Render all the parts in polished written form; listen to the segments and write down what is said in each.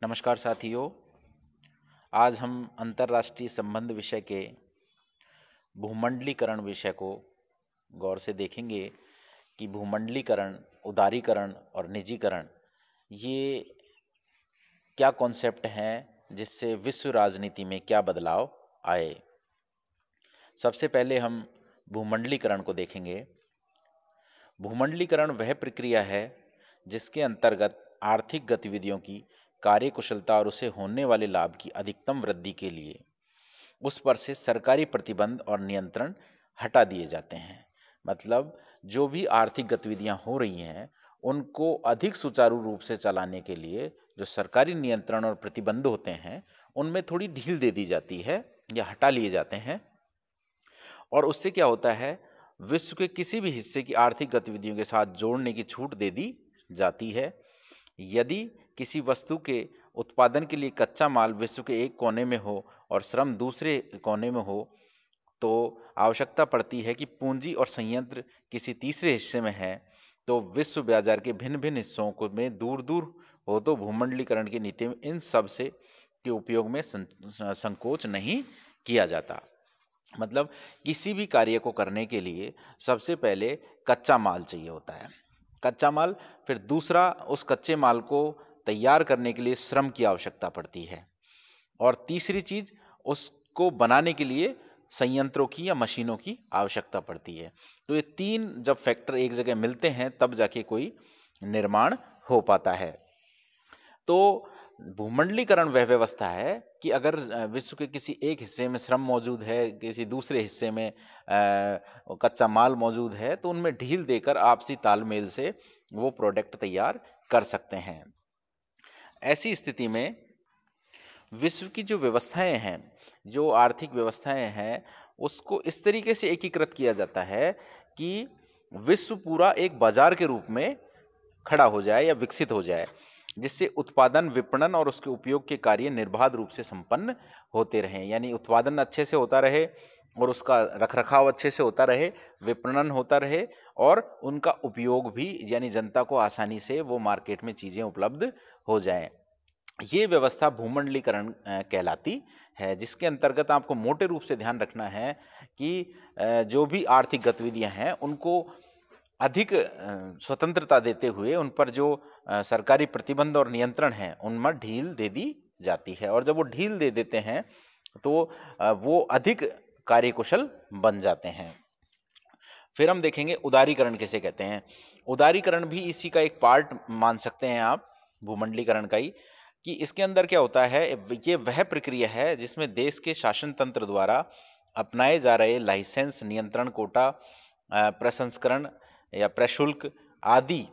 नमस्कार साथियों, आज हम अंतर्राष्ट्रीय संबंध विषय के भूमंडलीकरण विषय को गौर से देखेंगे कि भूमंडलीकरण, उदारीकरण और निजीकरण ये क्या कॉन्सेप्ट हैं जिससे विश्व राजनीति में क्या बदलाव आए। सबसे पहले हम भूमंडलीकरण को देखेंगे। भूमंडलीकरण वह प्रक्रिया है जिसके अंतर्गत आर्थिक गतिविधियों की कार्यकुशलता और उसे होने वाले लाभ की अधिकतम वृद्धि के लिए उस पर से सरकारी प्रतिबंध और नियंत्रण हटा दिए जाते हैं। मतलब जो भी आर्थिक गतिविधियां हो रही हैं उनको अधिक सुचारू रूप से चलाने के लिए जो सरकारी नियंत्रण और प्रतिबंध होते हैं उनमें थोड़ी ढील दे दी जाती है या हटा लिए जाते हैं। और उससे क्या होता है, विश्व के किसी भी हिस्से की आर्थिक गतिविधियों के साथ जोड़ने की छूट दे दी जाती है। यदि किसी वस्तु के उत्पादन के लिए कच्चा माल विश्व के एक कोने में हो और श्रम दूसरे कोने में हो तो आवश्यकता पड़ती है कि पूंजी और संयंत्र किसी तीसरे हिस्से में है तो विश्व बाजार के भिन्न भिन्न हिस्सों को में दूर दूर हो तो भूमंडलीकरण की नीति में इन सब से के उपयोग में संकोच नहीं किया जाता। मतलब किसी भी कार्य को करने के लिए सबसे पहले कच्चा माल चाहिए होता है, कच्चा माल, फिर दूसरा उस कच्चे माल को तैयार करने के लिए श्रम की आवश्यकता पड़ती है और तीसरी चीज उसको बनाने के लिए संयंत्रों की या मशीनों की आवश्यकता पड़ती है। तो ये तीन जब फैक्टर एक जगह मिलते हैं तब जाके कोई निर्माण हो पाता है। तो भूमंडलीकरण वह व्यवस्था है कि अगर विश्व के किसी एक हिस्से में श्रम मौजूद है, किसी दूसरे हिस्से में कच्चा माल मौजूद है तो उनमें ढील देकर आपसी तालमेल से वो प्रोडक्ट तैयार कर सकते हैं। ऐसी स्थिति में विश्व की जो व्यवस्थाएं हैं, जो आर्थिक व्यवस्थाएं हैं, उसको इस तरीके से एकीकृत किया जाता है कि विश्व पूरा एक बाजार के रूप में खड़ा हो जाए या विकसित हो जाए, जिससे उत्पादन, विपणन और उसके उपयोग के कार्य निर्बाध रूप से संपन्न होते रहें। यानी उत्पादन अच्छे से होता रहे और उसका रखरखाव अच्छे से होता रहे, विपणन होता रहे और उनका उपयोग भी, यानी जनता को आसानी से वो मार्केट में चीज़ें उपलब्ध हो जाएं। ये व्यवस्था भूमंडलीकरण कहलाती है, जिसके अंतर्गत आपको मोटे रूप से ध्यान रखना है कि जो भी आर्थिक गतिविधियां हैं उनको अधिक स्वतंत्रता देते हुए उन पर जो सरकारी प्रतिबंध और नियंत्रण है उनमें ढील दे दी जाती है। और जब वो ढील दे देते हैं तो वो अधिक कार्यकुशल बन जाते हैं। फिर हम देखेंगे उदारीकरण किसे कहते हैं। उदारीकरण भी इसी का एक पार्ट मान सकते हैं आप, भूमंडलीकरण का ही, कि इसके अंदर क्या होता है, ये वह प्रक्रिया है जिसमें देश के शासन तंत्र द्वारा अपनाए जा रहे लाइसेंस, नियंत्रण, कोटा, प्रसंस्करण या प्रशुल्क आदि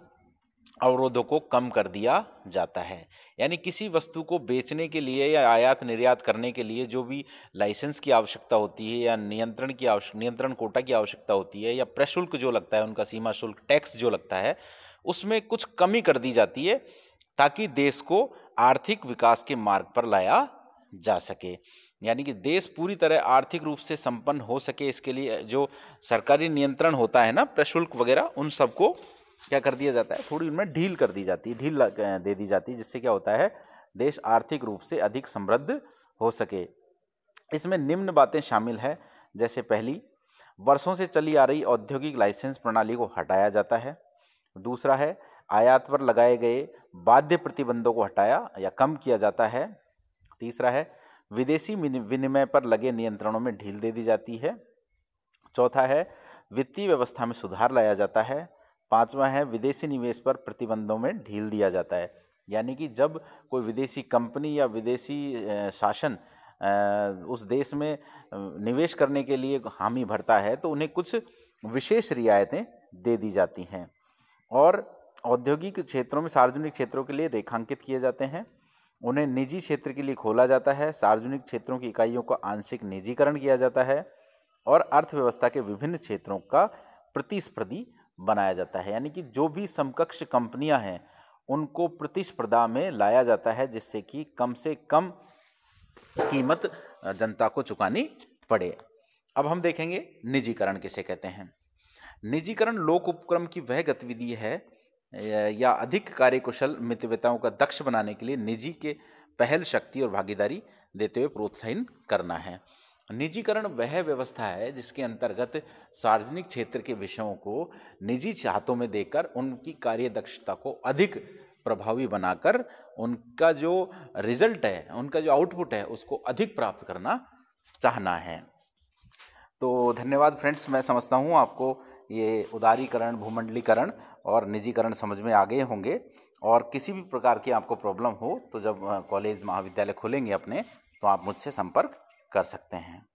अवरोधों को कम कर दिया जाता है। यानी किसी वस्तु को बेचने के लिए या आयात निर्यात करने के लिए जो भी लाइसेंस की आवश्यकता होती है या नियंत्रण कोटा की आवश्यकता होती है या प्रशुल्क जो लगता है, उनका सीमा शुल्क, टैक्स जो लगता है, उसमें कुछ कमी कर दी जाती है ताकि देश को आर्थिक विकास के मार्ग पर लाया जा सके। यानी कि देश पूरी तरह आर्थिक रूप से संपन्न हो सके, इसके लिए जो सरकारी नियंत्रण होता है ना, प्रशुल्क वगैरह, उन सबको क्या कर दिया जाता है, थोड़ी उनमें ढील कर दी जाती है, ढील दे दी जाती है, जिससे क्या होता है, देश आर्थिक रूप से अधिक समृद्ध हो सके। इसमें निम्न बातें शामिल है, जैसे पहली, वर्षों से चली आ रही औद्योगिक लाइसेंस प्रणाली को हटाया जाता है। दूसरा है, आयात पर लगाए गए बाध्य प्रतिबंधों को हटाया या कम किया जाता है। तीसरा है, विदेशी विनिमय पर लगे नियंत्रणों में ढील दे दी जाती है। चौथा है, वित्तीय व्यवस्था में सुधार लाया जाता है। पांचवा है, विदेशी निवेश पर प्रतिबंधों में ढील दिया जाता है। यानी कि जब कोई विदेशी कंपनी या विदेशी शासन उस देश में निवेश करने के लिए हामी भरता है तो उन्हें कुछ विशेष रियायतें दे दी जाती हैं। और औद्योगिक क्षेत्रों में सार्वजनिक क्षेत्रों के लिए रेखांकित किए जाते हैं, उन्हें निजी क्षेत्र के लिए खोला जाता है। सार्वजनिक क्षेत्रों की इकाइयों का आंशिक निजीकरण किया जाता है और अर्थव्यवस्था के विभिन्न क्षेत्रों का प्रतिस्पर्धी बनाया जाता है। यानी कि जो भी समकक्ष कंपनियां हैं उनको प्रतिस्पर्धा में लाया जाता है, जिससे कि कम से कम कीमत जनता को चुकानी पड़े। अब हम देखेंगे निजीकरण किसे कहते हैं। निजीकरण लोक उपक्रम की वह गतिविधि है या अधिक कार्यकुशल मितव्यताओं का दक्ष बनाने के लिए निजी के पहल शक्ति और भागीदारी देते हुए प्रोत्साहित करना है। निजीकरण वह व्यवस्था है जिसके अंतर्गत सार्वजनिक क्षेत्र के विषयों को निजी हाथों में देकर उनकी कार्य दक्षता को अधिक प्रभावी बनाकर उनका जो रिजल्ट है, उनका जो आउटपुट है, उसको अधिक प्राप्त करना चाहना है। तो धन्यवाद फ्रेंड्स, मैं समझता हूँ आपको ये उदारीकरण, भूमंडलीकरण और निजीकरण समझ में आ गए होंगे। और किसी भी प्रकार की आपको प्रॉब्लम हो तो जब कॉलेज महाविद्यालय खुलेंगे अपने, तो आप मुझसे संपर्क कर सकते हैं।